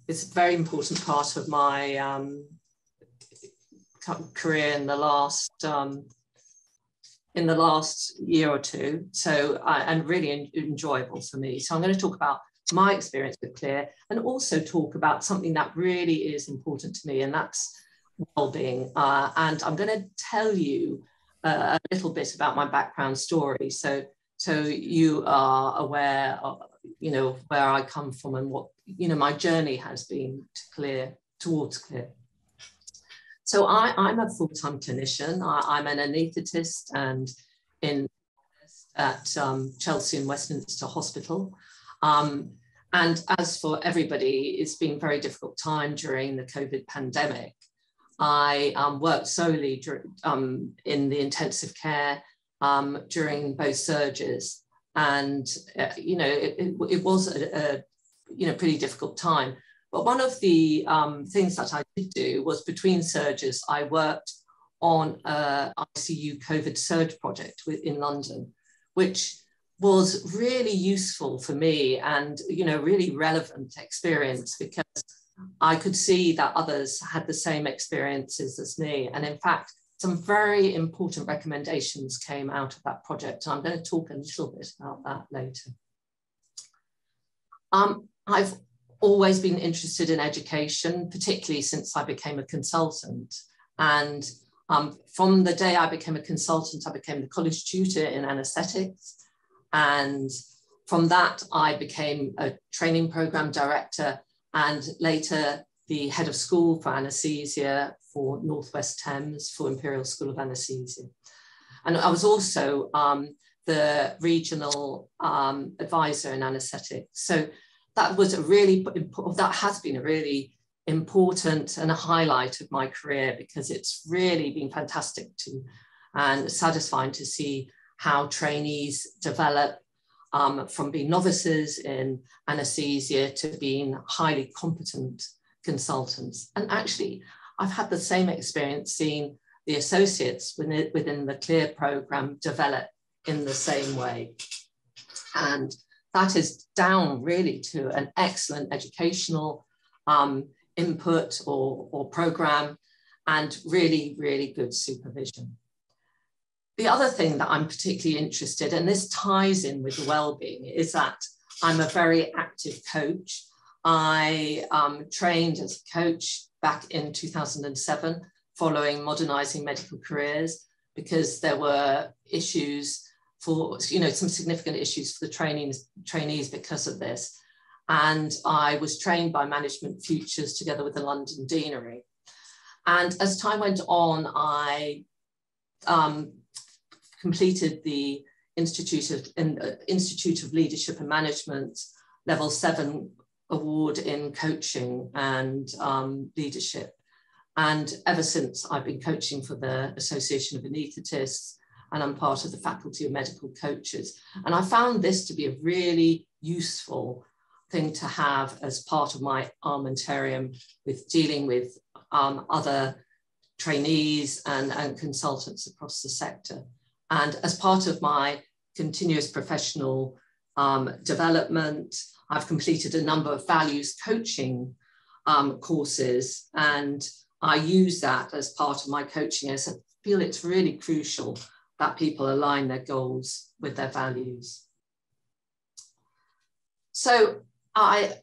it's a very important part of my career in the last year or two. So, and really enjoyable for me. So I'm going to talk about my experience with Clear, and also talk about something that really is important to me, and that's well-being. And I'm going to tell you a little bit about my background story, so you are aware of, you know, where I come from and what, you know, my journey has been towards Clear. So I'm a full-time clinician. I'm an anaesthetist and at Chelsea and Westminster Hospital. And as for everybody, it's been a very difficult time during the COVID pandemic. I worked solely in the intensive care during both surges, and you know, it was a you know, pretty difficult time. But one of the things that I did do was, between surges, I worked on an ICU COVID surge project in London, which was really useful for me, and, you know, really relevant experience, because I could see that others had the same experiences as me. And in fact, some very important recommendations came out of that project. And I'm going to talk a little bit about that later. I've always been interested in education, particularly since I became a consultant. And from the day I became a consultant, I became the college tutor in anaesthetics. And from that, I became a training program director, and later the head of school for anaesthesia for Northwest Thames for Imperial School of Anaesthesia. And I was also the regional advisor in anaesthetics. So that was that has been a really important and a highlight of my career, because it's really been fantastic and satisfying to see how trainees develop from being novices in anaesthesia to being highly competent consultants. And actually, I've had the same experience seeing the associates within the Clear program develop in the same way. And that is down really to an excellent educational input or program, and really, really good supervision. The other thing that I'm particularly interested in, and this ties in with the well-being, is that I'm a very active coach. I trained as a coach back in 2007, following Modernising Medical Careers, because there were issues for, you know, some significant issues for the trainees because of this. And I was trained by Management Futures together with the London Deanery. And as time went on, I completed the Institute of Leadership and Management Level 7 award in coaching and leadership. And ever since, I've been coaching for the Association of Anaesthetists, and I'm part of the Faculty of Medical Coaches. And I found this to be a really useful thing to have as part of my armamentarium with dealing with other trainees and consultants across the sector. And as part of my continuous professional development, I've completed a number of values coaching courses, and I use that as part of my coaching, as I feel it's really crucial that people align their goals with their values. So I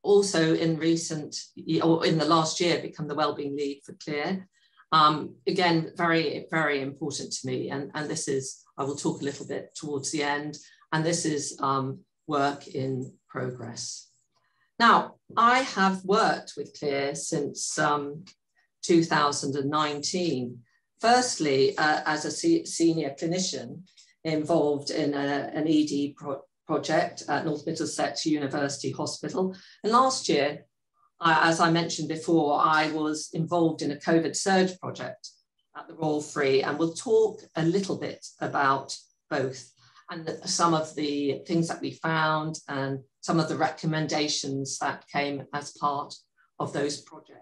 also in the last year become the Wellbeing Lead for Clear. Again, very, very important to me. And this is, I will talk a little bit towards the end, and this is work in progress. Now, I have worked with Clear since 2019. Firstly, as a senior clinician involved in an ED project at North Middlesex University Hospital. And last year, as I mentioned before, I was involved in a COVID surge project at the Royal Free, and we'll talk a little bit about both and some of the things that we found and some of the recommendations that came as part of those projects.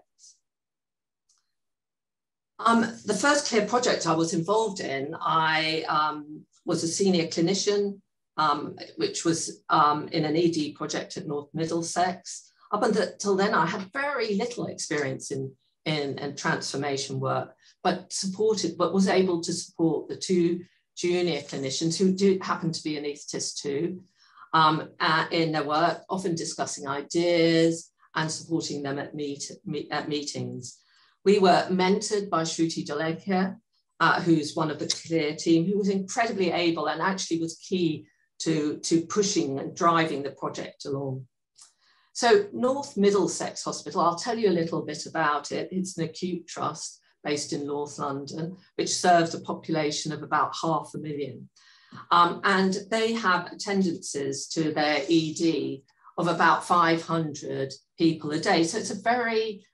The first Clear project I was involved in, I was a senior clinician, which was in an ED project at North Middlesex. Up until then, I had very little experience in transformation work, but was able to support the two junior clinicians who do happen to be anaesthetists too, in their work, often discussing ideas and supporting them at meetings. We were mentored by Shruti Dolekia, who's one of the CLEAR team, who was incredibly able and actually was key to pushing and driving the project along. So North Middlesex Hospital, I'll tell you a little bit about it. It's an acute trust based in North London, which serves a population of about 500,000. And they have attendances to their ED of about 500 people a day. So it's a very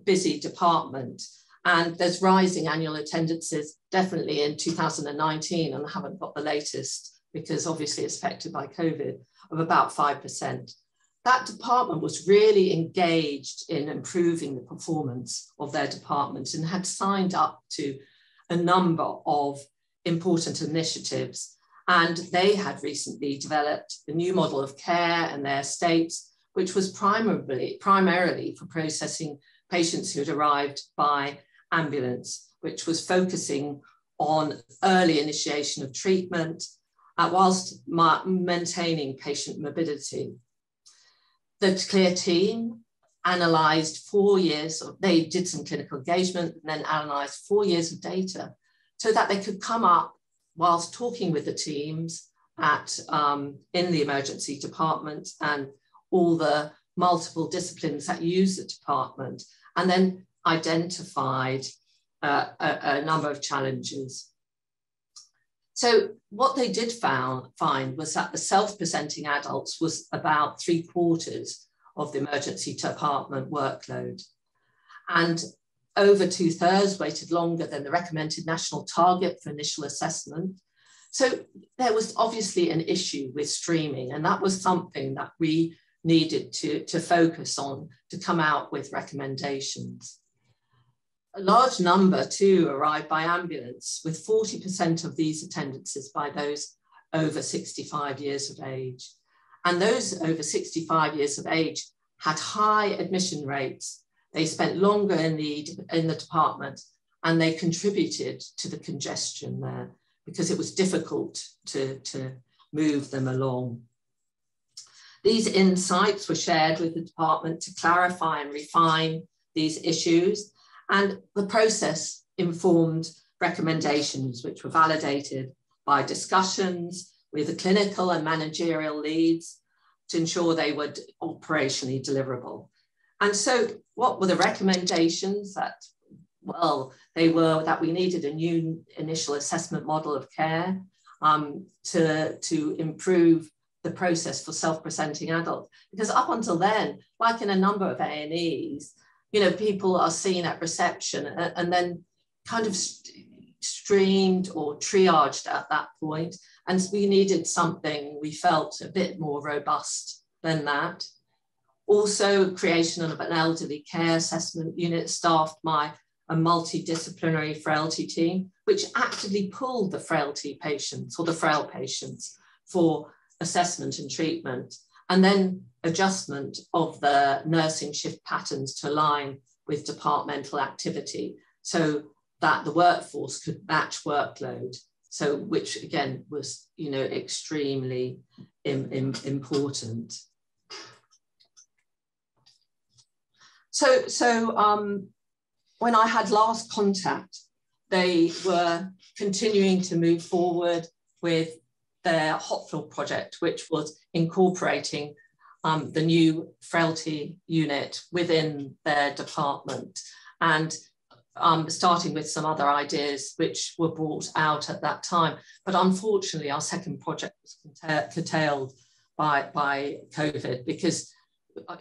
busy department. And there's rising annual attendances, definitely in 2019, and I haven't got the latest because obviously it's affected by COVID, of about 5%. That department was really engaged in improving the performance of their department and had signed up to a number of important initiatives. And they had recently developed a new model of care and their estates, which was primarily for processing patients who had arrived by ambulance, which was focusing on early initiation of treatment whilst maintaining patient mobility. The CLEAR team analysed 4 years, they did some clinical engagement and then analysed 4 years of data so that they could come up whilst talking with the teams in the emergency department and all the multiple disciplines that use the department, and then identified a number of challenges. So what they did find was that the self-presenting adults was about 3/4 of the emergency department workload. And over 2/3 waited longer than the recommended national target for initial assessment. So there was obviously an issue with streaming, and that was something that we needed to focus on to come out with recommendations. A large number too arrived by ambulance, with 40% of these attendances by those over 65 years of age. And those over 65 years of age had high admission rates. They spent longer in the department, and they contributed to the congestion there because it was difficult to move them along. These insights were shared with the department to clarify and refine these issues. And the process informed recommendations, which were validated by discussions with the clinical and managerial leads to ensure they were operationally deliverable. And so what were the recommendations? They were that we needed a new initial assessment model of care to improve the process for self-presenting adults. Because up until then, like in a number of A&Es, people are seen at reception and then kind of streamed or triaged at that point. And we needed something we felt a bit more robust than that. Also, creation of an elderly care assessment unit staffed by a multidisciplinary frailty team, which actively pulled the frailty patients or the frail patients for assessment and treatment. And then adjustment of the nursing shift patterns to align with departmental activity so that the workforce could match workload. So which again was, extremely important. So when I had last contact, they were continuing to move forward with their hot fill project, which was incorporating the new frailty unit within their department, and starting with some other ideas which were brought out at that time. But unfortunately, our second project was curtailed by COVID, because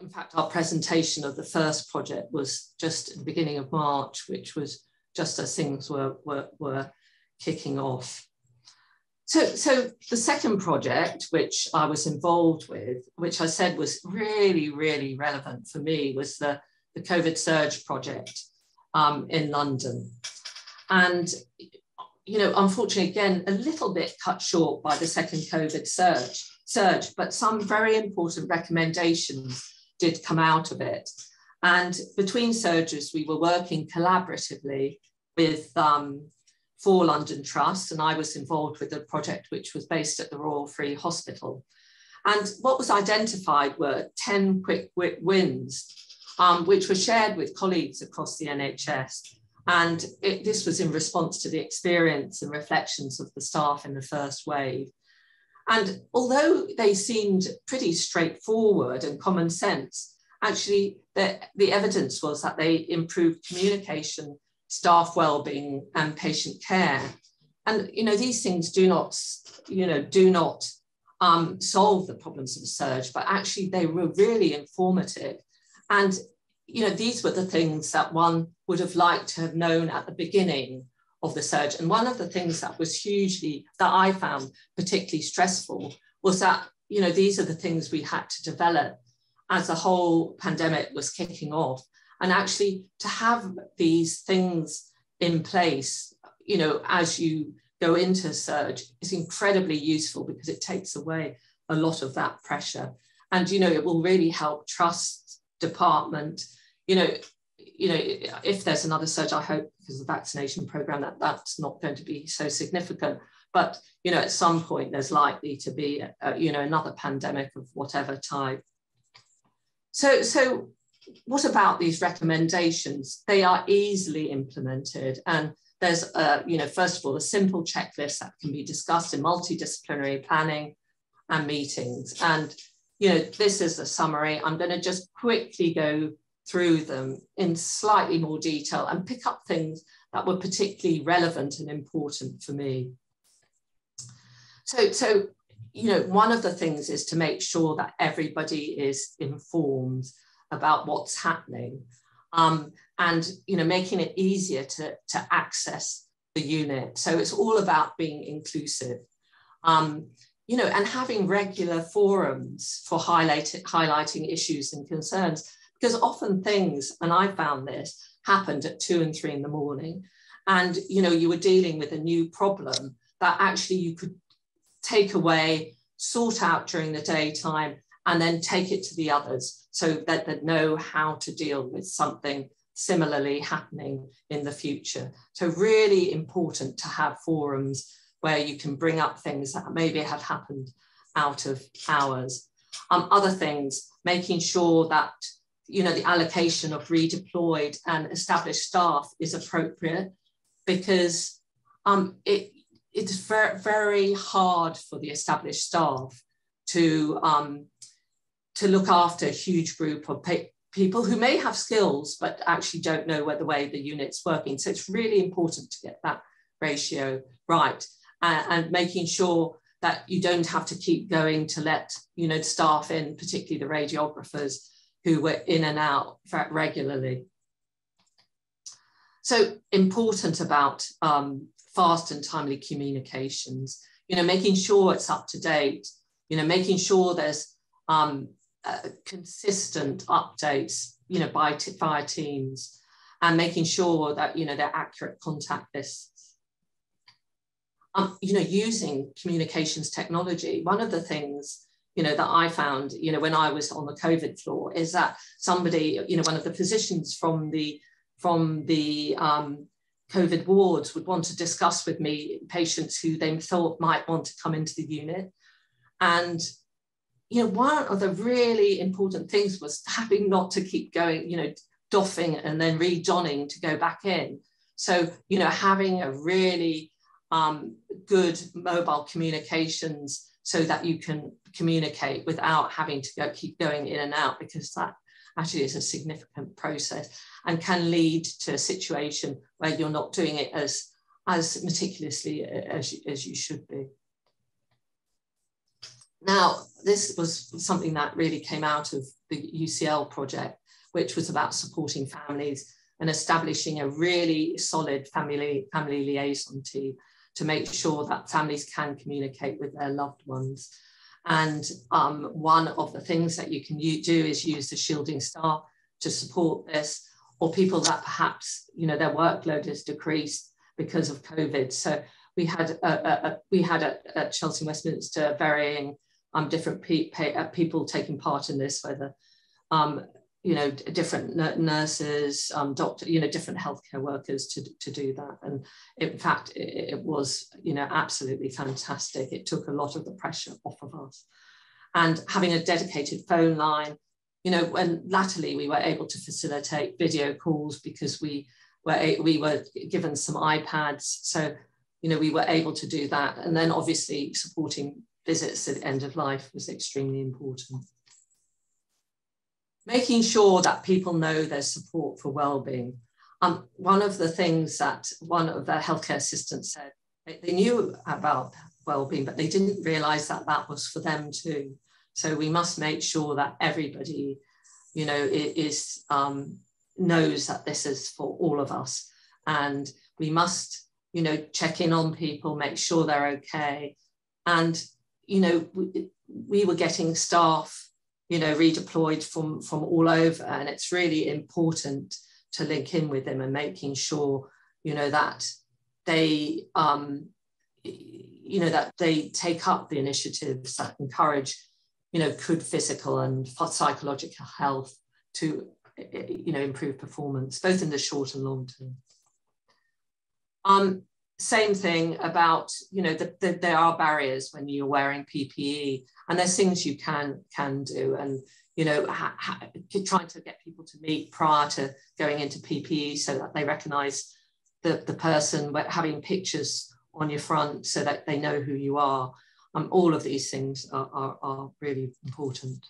in fact, our presentation of the first project was just at the beginning of March, which was just as things were kicking off. So the second project, which I was involved with, which I said was really, really relevant for me, was the COVID surge project in London. And, unfortunately, again, a little bit cut short by the second COVID surge, but some very important recommendations did come out of it. And between surgeries, we were working collaboratively with 4 London trusts, and I was involved with a project which was based at the Royal Free Hospital. And what was identified were 10 quick wins, which were shared with colleagues across the NHS. And this was in response to the experience and reflections of the staff in the first wave. And although they seemed pretty straightforward and common sense, actually the evidence was that they improved communication, staff well-being, and patient care. And these things do not solve the problems of surge, but actually they were really informative. And these were the things that one would have liked to have known at the beginning of the surge. And one of the things that was that I found particularly stressful was that, these are the things we had to develop as the whole pandemic was kicking off. And actually to have these things in place, as you go into surge is incredibly useful because it takes away a lot of that pressure. And, it will really help trust department, if there's another surge, I hope because of the vaccination program that's not going to be so significant. But, at some point there's likely to be, another pandemic of whatever type. So what about these recommendations? They are easily implemented. And there's, first of all, a simple checklist that can be discussed in multidisciplinary planning and meetings. And, this is a summary. I'm going to just quickly go through them in slightly more detail and pick up things that were particularly relevant and important for me. So one of the things is to make sure that everybody is informed about what's happening, and making it easier to access the unit. So it's all about being inclusive, and having regular forums for highlighting issues and concerns, because often things, and I found this, happened at 2 and 3 in the morning, and you were dealing with a new problem that actually you could take away, sort out during the daytime, and then take it to the others so that they know how to deal with something similarly happening in the future. So really important to have forums where you can bring up things that maybe have happened out of hours. Other things, making sure that the allocation of redeployed and established staff is appropriate, because it's very, very hard for the established staff to look after a huge group of people who may have skills, but actually don't know the way the unit's working. So it's really important to get that ratio right, and making sure that you don't have to keep going to let staff in, particularly the radiographers who were in and out regularly. So important about fast and timely communications, making sure it's up to date, making sure there's consistent updates, via Teams, and making sure that, they're accurate contact lists. Using communications technology. One of the things, that I found, when I was on the COVID floor is that somebody, one of the physicians from the COVID wards would want to discuss with me patients who they thought might want to come into the unit. And, one of the really important things was having not to keep going, doffing and then redonning to go back in. So, having a really good mobile communications so that you can communicate without having to keep going in and out, because that actually is a significant process and can lead to a situation where you're not doing it as meticulously as you should be. Now, this was something that really came out of the UCL project, which was about supporting families and establishing a really solid family liaison team to make sure that families can communicate with their loved ones. And one of the things that you can do is use the shielding staff to support this, or people that perhaps their workload is decreased because of COVID. So we had at Chelsea and Westminster varying different people taking part in this, whether you know, different nurses, doctors, you know, different healthcare workers to do that. And in fact, it was, you know, absolutely fantastic. It took a lot of the pressure off of us. And having a dedicated phone line, you know, and latterly we were able to facilitate video calls because we were given some iPads. So, you know, we were able to do that. And then obviously supporting visits at the end of life was extremely important. Making sure that people know there's support for wellbeing. One of the things that one of the healthcare assistants said, they knew about wellbeing, but they didn't realize that that was for them too. So we must make sure that everybody, you know, knows that this is for all of us. And we must, you know, check in on people, make sure they're okay. And, you know, we were getting staff, you know, redeployed from all over, and it's really important to link in with them and making sure, you know, that they, you know, that they take up the initiatives that encourage, you know, good physical and psychological health to, you know, improve performance, both in the short and long term. Same thing about, you know, there are barriers when you're wearing PPE, and there's things you can do, and, you know, trying to get people to meet prior to going into PPE so that they recognize the person, but having pictures on your front so that they know who you are. All of these things are really important.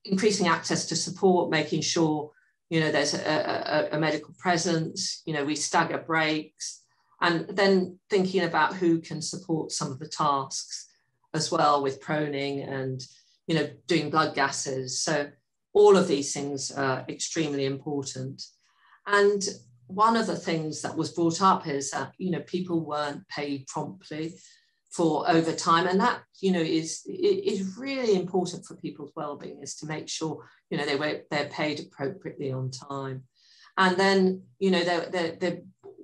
Increasing access to support, making sure, you know, there's a medical presence, you know, we stagger breaks, and then thinking about who can support some of the tasks as well with proning and, you know, doing blood gases. So all of these things are extremely important. And one of the things that was brought up is that, you know, people weren't paid promptly for overtime, and that, you know, is really important for people's well-being, is to make sure, you know, they're paid appropriately on time. And then, you know, there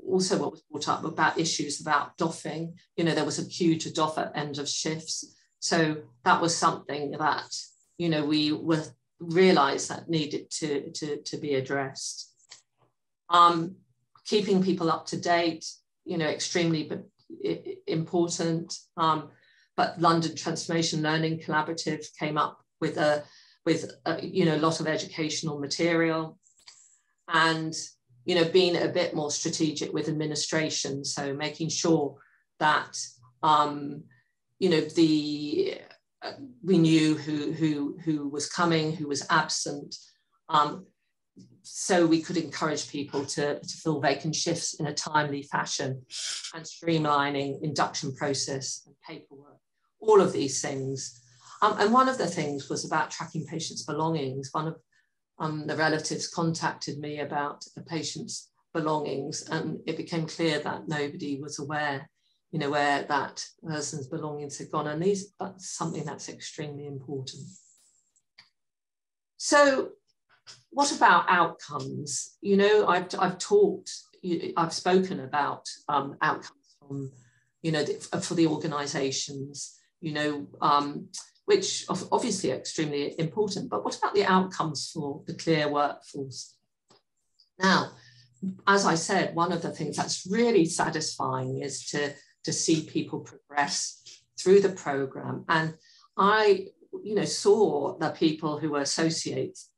also what was brought up about issues about doffing. You know, there was a queue to doff at end of shifts, so that was something that, you know, we realised that needed to be addressed. Keeping people up to date, you know, extremely important. But London Transformation Learning Collaborative came up with you know, a lot of educational material, and, you know, being a bit more strategic with administration. So making sure that, you know, we knew who was coming, who was absent, so we could encourage people to fill vacant shifts in a timely fashion, and streamlining induction process and paperwork, all of these things. And one of the things was about tracking patients' belongings. One of the relatives contacted me about the patient's belongings, and it became clear that nobody was aware, you know, where that person's belongings had gone. And that's something that's extremely important. So what about outcomes? You know, I've spoken about outcomes from, you know, for the organisations, you know, which obviously are extremely important, but what about the outcomes for the clear workforce? Now, as I said, one of the things that's really satisfying is to see people progress through the programme. And I, you know, saw the people who were associates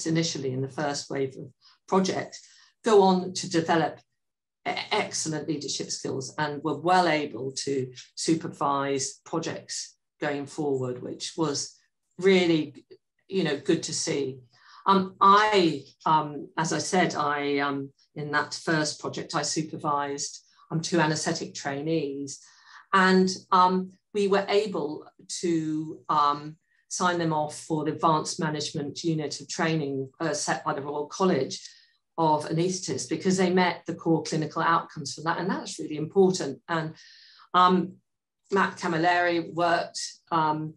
initially in the first wave of project go on to develop excellent leadership skills and were well able to supervise projects going forward, which was really, you know, good to see. As I said, in that first project, I supervised 2 anaesthetic trainees, and we were able to sign them off for the advanced management unit of training set by the Royal College of Anaesthetists, because they met the core clinical outcomes for that, and that's really important. And Matt Camilleri worked on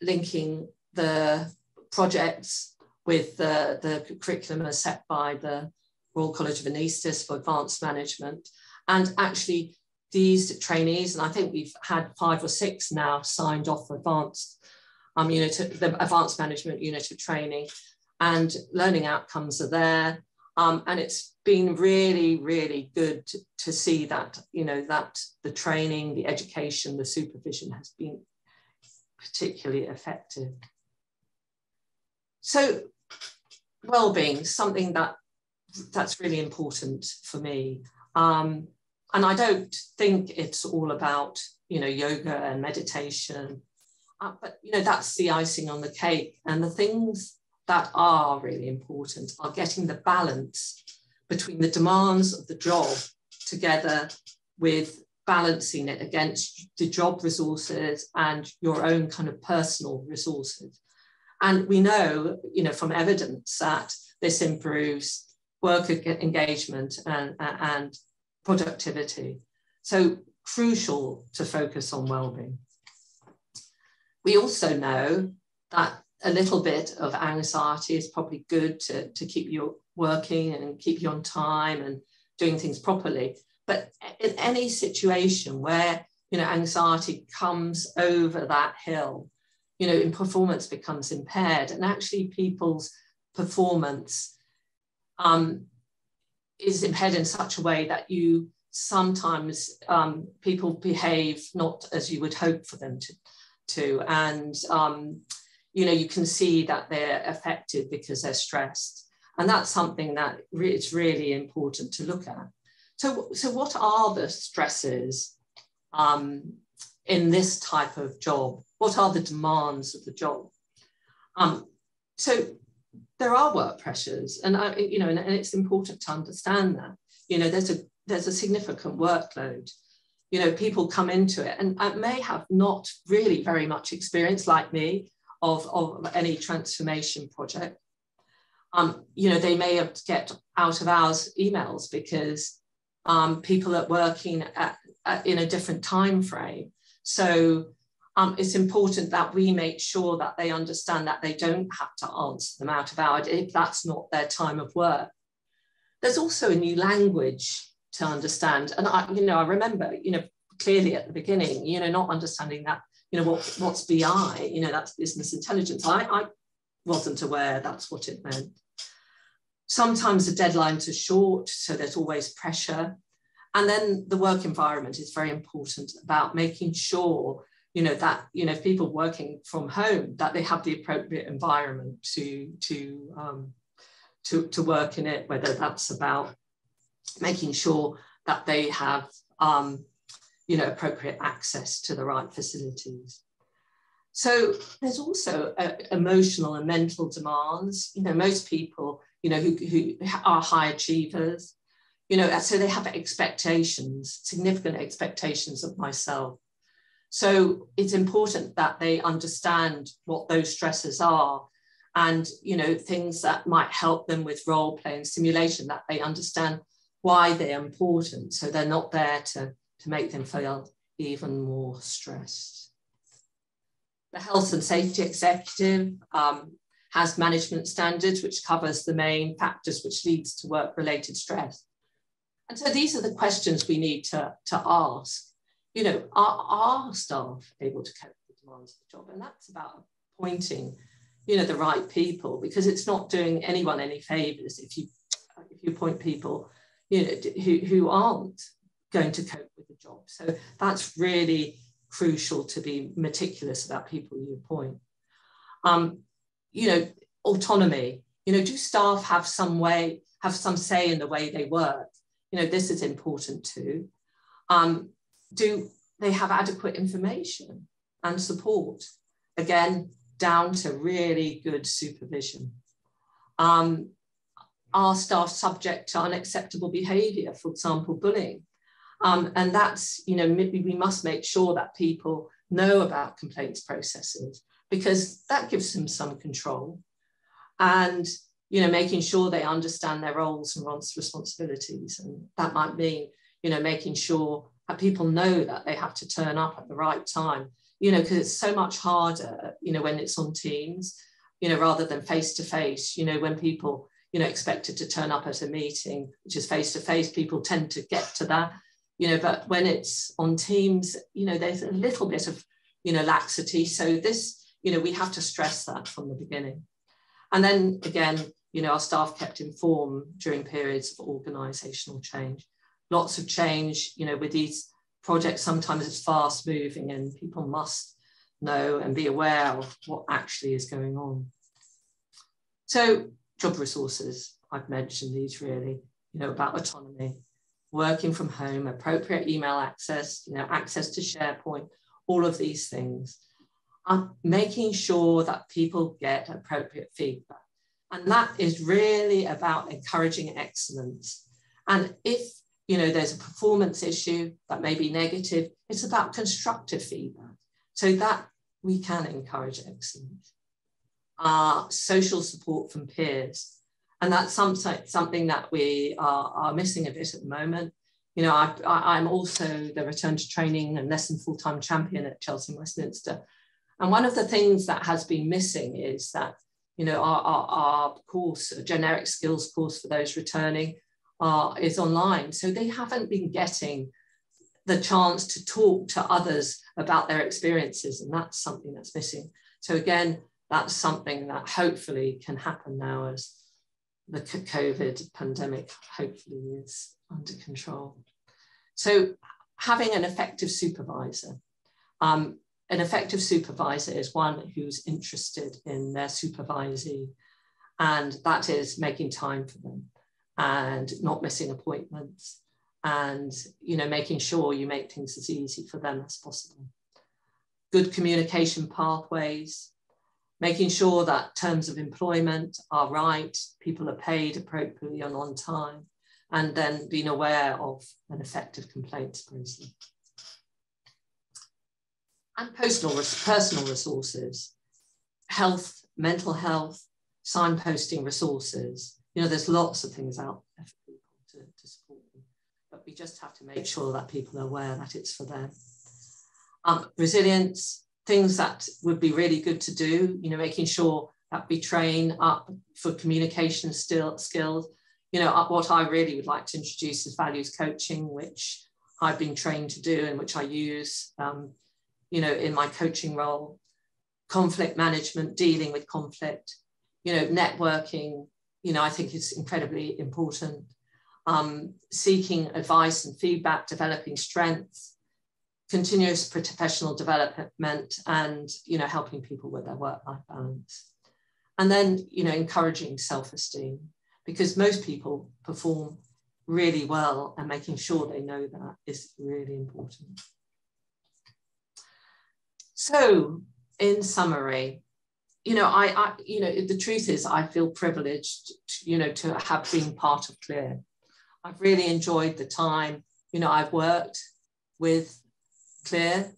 linking the projects with the curriculum as set by the Royal College of Anaesthetists for advanced management. And actually these trainees, and I think we've had 5 or 6 now signed off for advanced to the advanced management unit of training, and learning outcomes are there. And it's been really, really good to see that, that the training, the education, the supervision has been particularly effective. So well-being, something that's really important for me. And I don't think it's all about, yoga and meditation, but, that's the icing on the cake. And the things that are really important are getting the balance between the demands of the job together with balancing it against the job resources and your own kind of personal resources. And we know, from evidence that this improves work engagement and productivity. So crucial to focus on well-being. We also know that a little bit of anxiety is probably good to keep you working and keep you on time and doing things properly. But in any situation where, anxiety comes over that hill, in performance becomes impaired, and actually people's performance is impaired in such a way that you sometimes people behave not as you would hope for them to. And you can see that they're affected because they're stressed. And that's something that it's really important to look at. So what are the stresses in this type of job? What are the demands of the job? So there are work pressures, and and it's important to understand that. There's a significant workload. People come into it and may have not really very much experience, like me, of any transformation project. They may have to get out of hours emails because people are working in a different time frame. So it's important that we make sure that they understand that they don't have to answer them out of hours if that's not their time of work. There's also a new language to understand. And I remember, clearly at the beginning, not understanding that, what's BI, that's business intelligence. I wasn't aware that's what it meant. Sometimes the deadlines are short, so there's always pressure. And then the work environment is very important about making sure, that, if people working from home, that they have the appropriate environment to work in it, whether that's about making sure that they have, appropriate access to the right facilities. So there's also emotional and mental demands. Most people, who are high achievers, so they have expectations, significant expectations of myself. So it's important that they understand what those stresses are and, things that might help them with role play and simulation, that they understand why they're important. So they're not there to make them feel even more stressed. The Health and Safety Executive has management standards, which covers the main factors which leads to work-related stress. And so these are the questions we need to ask. Are staff able to cope with the demands of the job? And that's about appointing, the right people, because it's not doing anyone any favors if you appoint people, who aren't going to cope with the job. So that's really crucial to be meticulous about people you appoint. Autonomy. Do staff have some say in the way they work? This is important too. Do they have adequate information and support? Again, down to really good supervision. Are staff subject to unacceptable behaviour, for example, bullying? And that's, we must make sure that people know about complaints processes, because that gives them some control. And, making sure they understand their roles and responsibilities. And that might mean, making sure that people know that they have to turn up at the right time, because it's so much harder, when it's on Teams, rather than face-to-face, when people, expected to turn up at a meeting, which is face-to-face, people tend to get to that. But when it's on Teams, there's a little bit of, laxity. So this, we have to stress that from the beginning. And then again, our staff kept informed during periods of organisational change. Lots of change, with these projects, sometimes it's fast moving and people must know and be aware of what actually is going on. So job resources, I've mentioned these really, about autonomy, working from home, appropriate email access, access to SharePoint, all of these things. Making sure that people get appropriate feedback. And that is really about encouraging excellence. And if, there's a performance issue that may be negative, it's about constructive feedback so that we can encourage excellence. Social support from peers. And that's something that we are missing a bit at the moment. I'm also the return to training and less than full-time champion at Chelsea and Westminster. And one of the things that has been missing is that, our course, a generic skills course for those returning, is online. So they haven't been getting the chance to talk to others about their experiences. And that's something that's missing. So again, that's something that hopefully can happen now as the COVID pandemic hopefully is under control. So having an effective supervisor. An effective supervisor is one who's interested in their supervisee, and that is making time for them and not missing appointments and, making sure you make things as easy for them as possible. Good communication pathways, making sure that terms of employment are right, people are paid appropriately and on time, and then being aware of an effective complaints process. And personal resources, health, mental health, signposting resources. There's lots of things out there for people to support them, but we just have to make sure that people are aware that it's for them. Resilience, things that would be really good to do, making sure that we train up for communication skills. What I really would like to introduce is values coaching, which I've been trained to do and which I use in my coaching role. Conflict management, dealing with conflict, networking, I think is incredibly important. Seeking advice and feedback, developing strengths, continuous professional development, and, helping people with their work-life balance. And then, encouraging self-esteem, because most people perform really well, and making sure they know that is really important. So, in summary, the truth is I feel privileged, to have been part of CLEAR. I've really enjoyed the time, I've worked with CLEAR,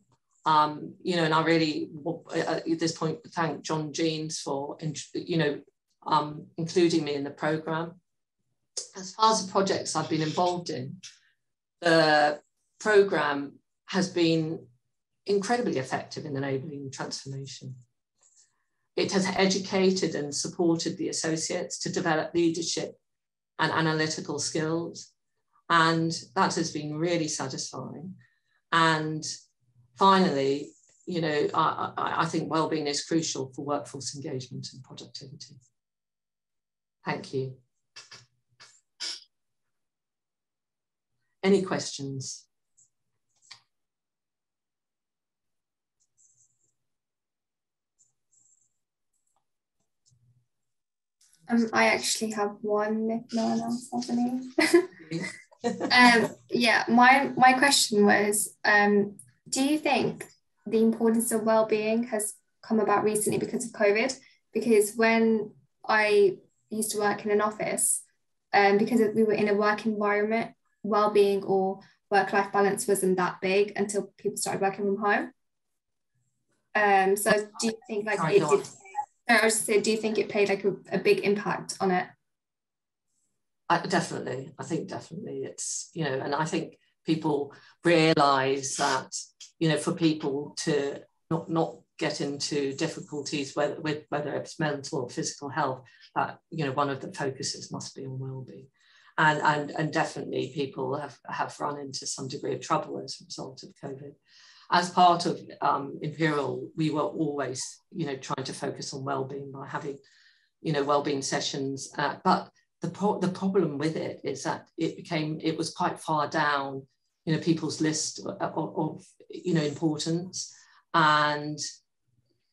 and I really, at this point, thank John Jeans for, including me in the programme. As far as the projects I've been involved in, the programme has been incredibly effective in enabling transformation. It has educated and supported the associates to develop leadership and analytical skills, and that has been really satisfying. And finally, I think wellbeing is crucial for workforce engagement and productivity. Thank you. Any questions? I actually have one if no one else has any. Yeah, my question was, do you think the importance of well-being has come about recently because of COVID? Because when I used to work in an office, because we were in a work environment, well-being or work-life balance wasn't that big until people started working from home. So do you think do you think it played like a big impact on it? Definitely. I think definitely it's, and I think people realise that, for people to not get into difficulties, whether it's mental or physical health, that, one of the focuses must be on well-being. And definitely people have run into some degree of trouble as a result of COVID. as part of Imperial, we were always, you know, trying to focus on well-being by having, you know, well-being sessions. But the problem with it is that it was quite far down, you know, people's list of you know, importance. And,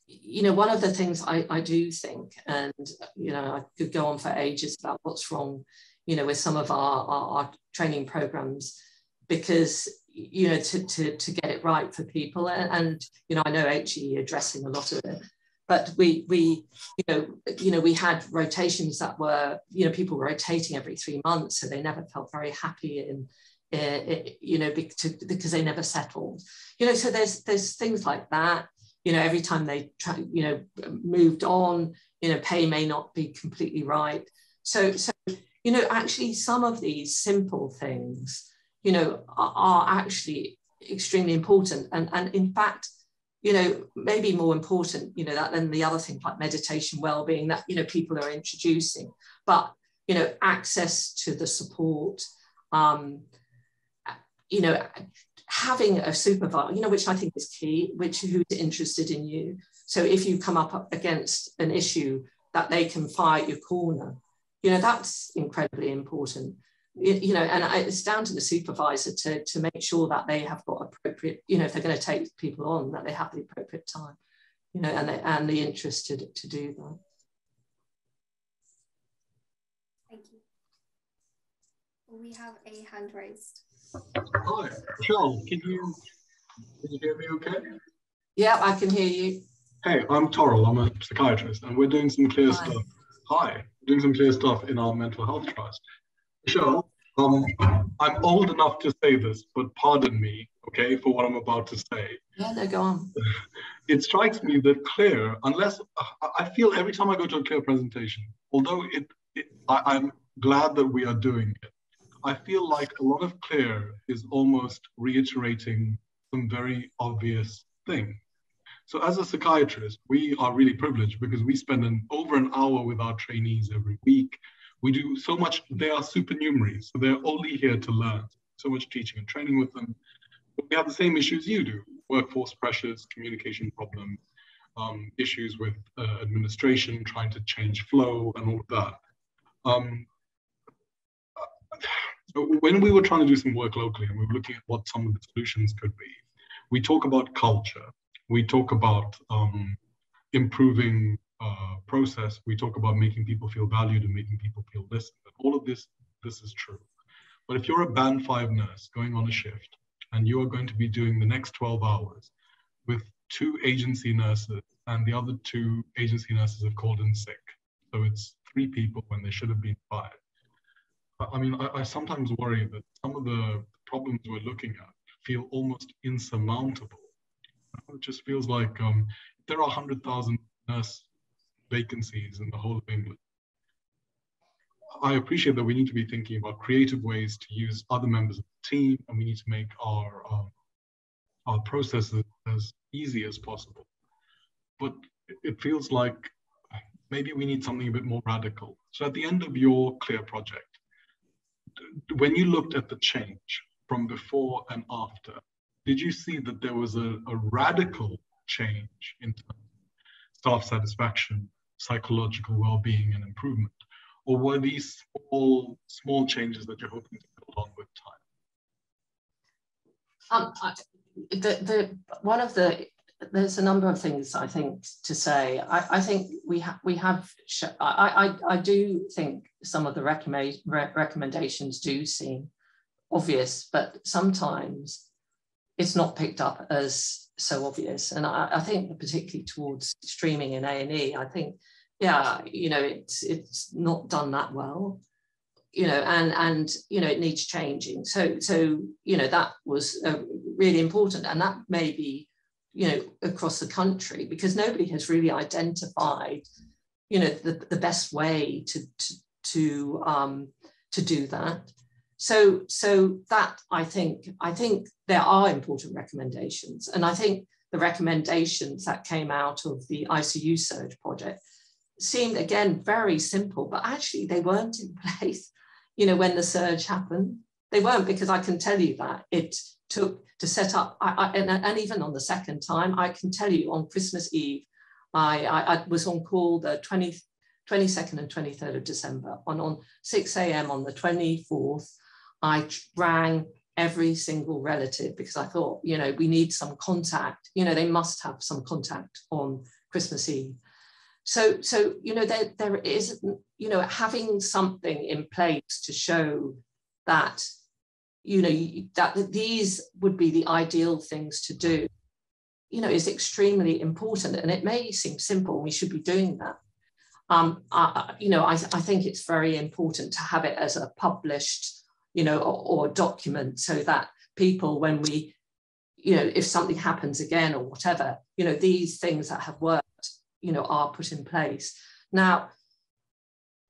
you know, one of the things I do think, and, you know, I could go on for ages about what's wrong, you know, with some of our training programs, because, you know, to get it right for people. And you know, I know HE addressing a lot of it, but we you know, we had rotations that were, you know, people rotating every 3 months, so they never felt very happy in you know, because they never settled, you know. So there's things like that, you know. Every time they you know, moved on, you know, pay may not be completely right. So you know, actually some of these simple things, you know, are actually extremely important, and in fact, you know, maybe more important, you know, that than the other things like meditation, well-being, that, you know, people are introducing. But, you know, access to the support, you know, having a supervisor, you know, which I think is key, who's interested in you. So if you come up against an issue, that they can fight your corner, you know, that's incredibly important. You know, and it's down to the supervisor to make sure that they have got appropriate, you know, if they're going to take people on, that they have the appropriate time, you know, and the interest to do that. Thank you. We have a hand raised. Hi, Michelle, can you hear me okay? Yeah, I can hear you. Hey, I'm Toril, I'm a psychiatrist, and we're doing some clear stuff. Hi, doing some clear stuff in our mental health trust. Michelle, I'm old enough to say this, but pardon me, okay, for what I'm about to say. Yeah, no, go on. It strikes me that clear, unless I feel every time I go to a clear presentation, although I'm glad that we are doing it, I feel like a lot of clear is almost reiterating some very obvious things. So as a psychiatrist, we are really privileged because we spend over an hour with our trainees every week. We do so much, they are supernumeraries, so they're only here to learn. So much teaching and training with them. But we have the same issues you do: workforce pressures, communication problems, issues with administration, trying to change flow and all of that. When we were trying to do some work locally and we were looking at what some of the solutions could be, we talk about culture, we talk about improving process, we talk about making people feel valued and making people feel listened. All of this is true. But if you're a band 5 nurse going on a shift and you are going to be doing the next 12 hours with 2 agency nurses and the other 2 agency nurses have called in sick, so it's 3 people when they should have been 5. I mean, I sometimes worry that some of the problems we're looking at feel almost insurmountable. It just feels like there are 100,000 nurse vacancies in the whole of England. I appreciate that we need to be thinking about creative ways to use other members of the team, and we need to make our processes as easy as possible. But it feels like maybe we need something a bit more radical. So at the end of your CLEAR project, when you looked at the change from before and after, did you see that there was a radical change in terms of staff satisfaction, psychological well-being and improvement? Or were these small changes that you're hoping to build on with time? There's a number of things I think to say. I think I do think some of the recommendations do seem obvious, but sometimes it's not picked up as so obvious. And I think particularly towards streaming in A&E, I think, yeah, you know, it's not done that well, you know, and you know, it needs changing. So you know, that was really important, and that may be, you know, across the country, because nobody has really identified, you know, the best way to do that. So that I think there are important recommendations, and I think the recommendations that came out of the ICU Surge project seemed, again, very simple, but actually they weren't in place, you know, when the surge happened. They weren't, because I can tell you that it took to set up, and even on the second time, I can tell you on Christmas Eve, I was on call the 22nd and 23rd of December. On 6 a.m. on the 24th, I rang every single relative, because I thought, you know, we need some contact. You know, they must have some contact on Christmas Eve. So you know, there is, you know, having something in place to show that, you know, that these would be the ideal things to do, you know, is extremely important. And it may seem simple, we should be doing that. You know, I think it's very important to have it as a published, you know, or document, so that people, when we, you know, if something happens again or whatever, you know, these things that have worked, you know, are put in place. Now,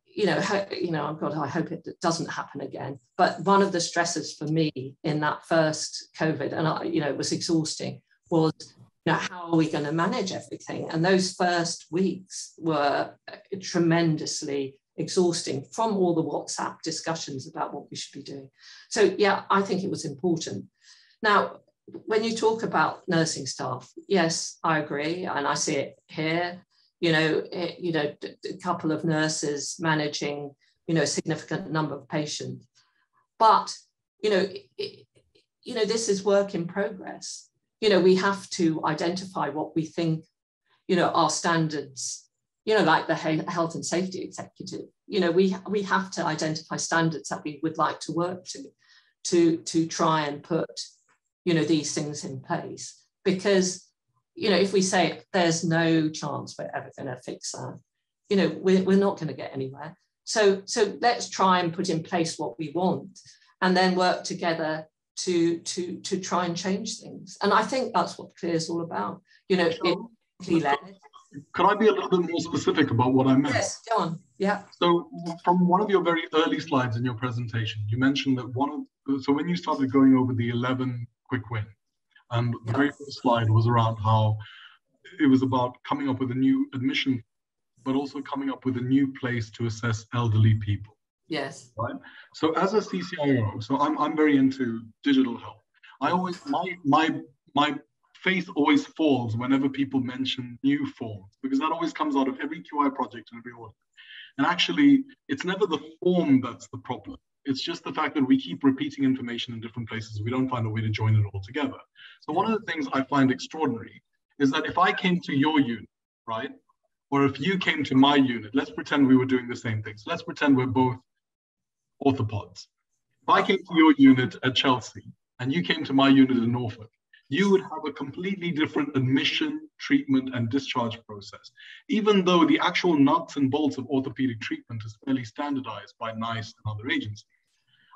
you know, oh God, I hope it doesn't happen again. But one of the stresses for me in that first COVID, and you know, it was exhausting, was, you know, how are we going to manage everything? And those first weeks were tremendously exhausting, from all the WhatsApp discussions about what we should be doing. So yeah, I think it was important. Now, when you talk about nursing staff, yes, I agree, and I see it here. You know, a couple of nurses managing, you know, a significant number of patients. But you know, this is work in progress. You know, we have to identify what we think, you know, our standards. You know, like the health and safety executive. You know, we have to identify standards that we would like to work to try and put, you know, these things in place. Because, you know, if we say there's no chance we're ever going to fix that, you know, we're not going to get anywhere. So let's try and put in place what we want, and then work together to try and change things. And I think that's what CLEAR is all about. You know, could I be a little bit more specific about what I meant? Yes, go on. Yeah. So from one of your very early slides in your presentation, you mentioned that so when you started going over the 11 quick wins, and the very first slide was around how it was about coming up with a new admission, but also coming up with a new place to assess elderly people. Yes. Right. So as a CCIO, so I'm very into digital health. I always, my face always falls whenever people mention new forms, because that always comes out of every QI project and every audit. And actually, it's never the form that's the problem. It's just the fact that we keep repeating information in different places. We don't find a way to join it all together. So one of the things I find extraordinary is that if I came to your unit, right, or if you came to my unit, let's pretend we were doing the same thing. So let's pretend we're both orthopods. If I came to your unit at Chelsea and you came to my unit in Norfolk, you would have a completely different admission, treatment, and discharge process, even though the actual nuts and bolts of orthopedic treatment is fairly standardized by NICE and other agencies.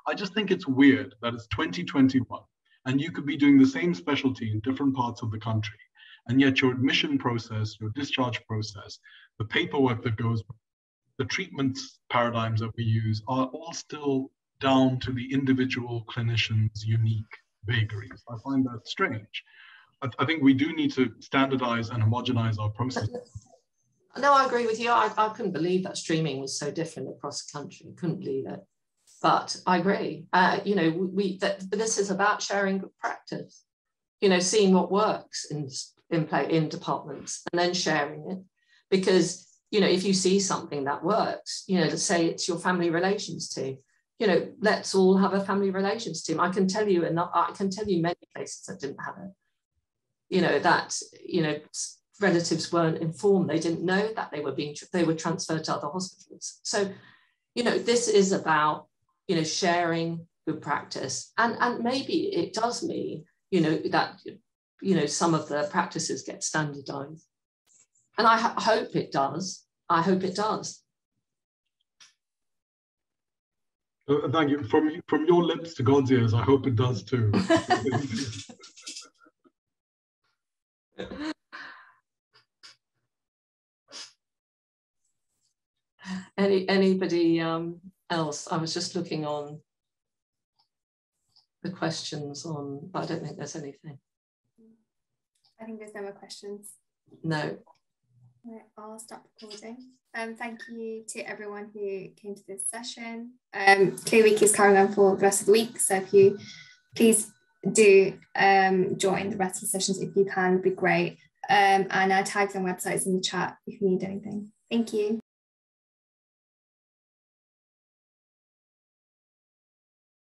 I just think it's weird that it's 2021 and you could be doing the same specialty in different parts of the country, and yet your admission process, your discharge process, the paperwork that goes, the treatment paradigms that we use are all still down to the individual clinician's unique vagaries. I find that strange. I think we do need to standardize and homogenize our processes. No, I agree with you. I couldn't believe that streaming was so different across the country. Couldn't believe it. But I agree. You know, but this is about sharing good practice. You know, seeing what works in departments and then sharing it. Because, you know, if you see something that works, you know, let's say it's your family relations team. You know, let's all have a family relations team. I can tell you many places that didn't have it. You know, that, you know, relatives weren't informed. They didn't know that they were transferred to other hospitals. So, you know, this is about, you know, sharing good practice. And maybe it does mean, you know, that, you know, some of the practices get standardized. And I hope it does. I hope it does. Thank you. From your lips to God's ears, I hope it does too. Anybody else? I was just looking on the questions but I don't think there's anything. I think there's no more questions. No. Right, I'll stop recording. Thank you to everyone who came to this session. Clear Week is carrying on for the rest of the week, so if you please do join the rest of the sessions if you can, it'd be great. And our tags and websites in the chat if you need anything. Thank you.